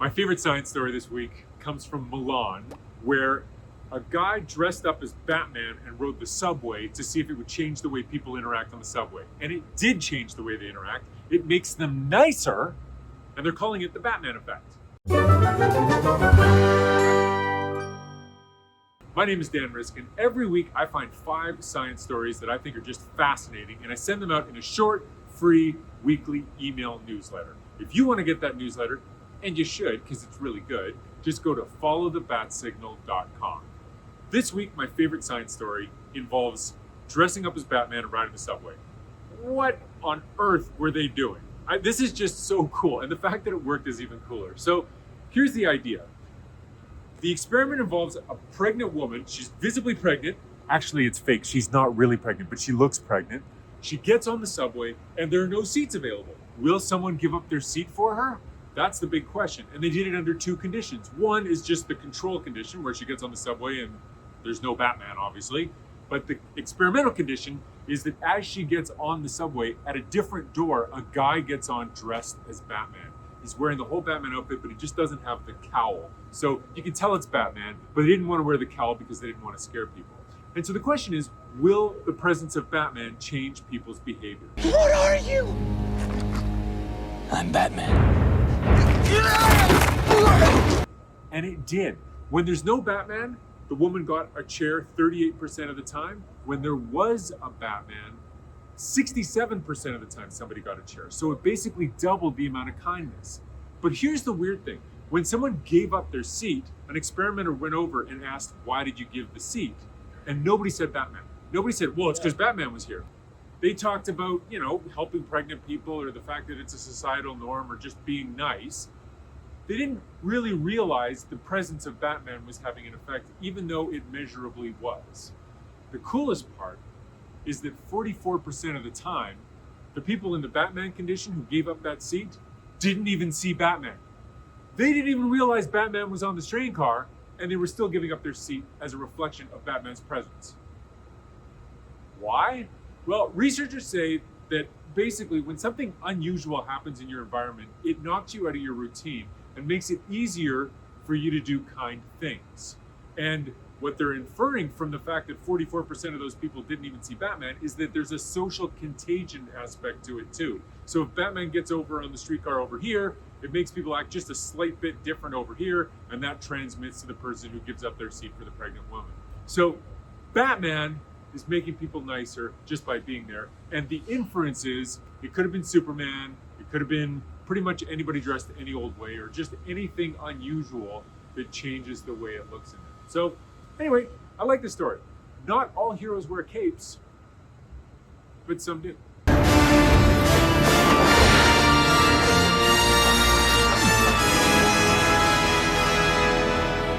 My favorite science story this week comes from Milan, where a guy dressed up as Batman and rode the subway to see if it would change the way people interact on the subway. And it did change the way they interact. It makes them nicer, and they're calling it the Batman effect. My name is Dan Riskin. Every week I find 5 science stories that I think are just fascinating, and I send them out in a short, free, weekly email newsletter. If you want to get that newsletter, and you should because it's really good, just go to followthebatsignal.com. This week, my favorite science story involves dressing up as Batman and riding the subway. What on earth were they doing? This is just so cool, and the fact that it worked is even cooler. So here's the idea. The experiment involves a pregnant woman. She's visibly pregnant. Actually, it's fake. She's not really pregnant, but she looks pregnant. She gets on the subway, and there are no seats available. Will someone give up their seat for her? That's the big question. And they did it under 2 conditions. One is just the control condition where she gets on the subway and there's no Batman, obviously. But the experimental condition is that as she gets on the subway, at a different door, a guy gets on dressed as Batman. He's wearing the whole Batman outfit, but he just doesn't have the cowl. So you can tell it's Batman, but they didn't want to wear the cowl because they didn't want to scare people. And so the question is, will the presence of Batman change people's behavior? What are you? I'm Batman. And it did. When there's no Batman, the woman got a chair 38% of the time. When there was a Batman, 67% of the time somebody got a chair. So it basically doubled the amount of kindness. But here's the weird thing. When someone gave up their seat, an experimenter went over and asked, why did you give the seat? And nobody said Batman. Nobody said, well, it's because Batman was here. They talked about, helping pregnant people or the fact that it's a societal norm or just being nice. They didn't really realize the presence of Batman was having an effect, even though it measurably was. The coolest part is that 44% of the time, the people in the Batman condition who gave up that seat didn't even see Batman. They didn't even realize Batman was on the train car, and they were still giving up their seat as a reflection of Batman's presence. Why? Well, researchers say that basically when something unusual happens in your environment, it knocks you out of your routine and makes it easier for you to do kind things. And what they're inferring from the fact that 44% of those people didn't even see Batman is that there's a social contagion aspect to it too. So if Batman gets over on the streetcar over here, it makes people act just a slight bit different over here, and that transmits to the person who gives up their seat for the pregnant woman. So Batman is making people nicer just by being there. And the inference is, it could have been Superman, it could have been pretty much anybody dressed any old way, or just anything unusual that changes the way it looks in there. So anyway, I like this story. Not all heroes wear capes, but some do.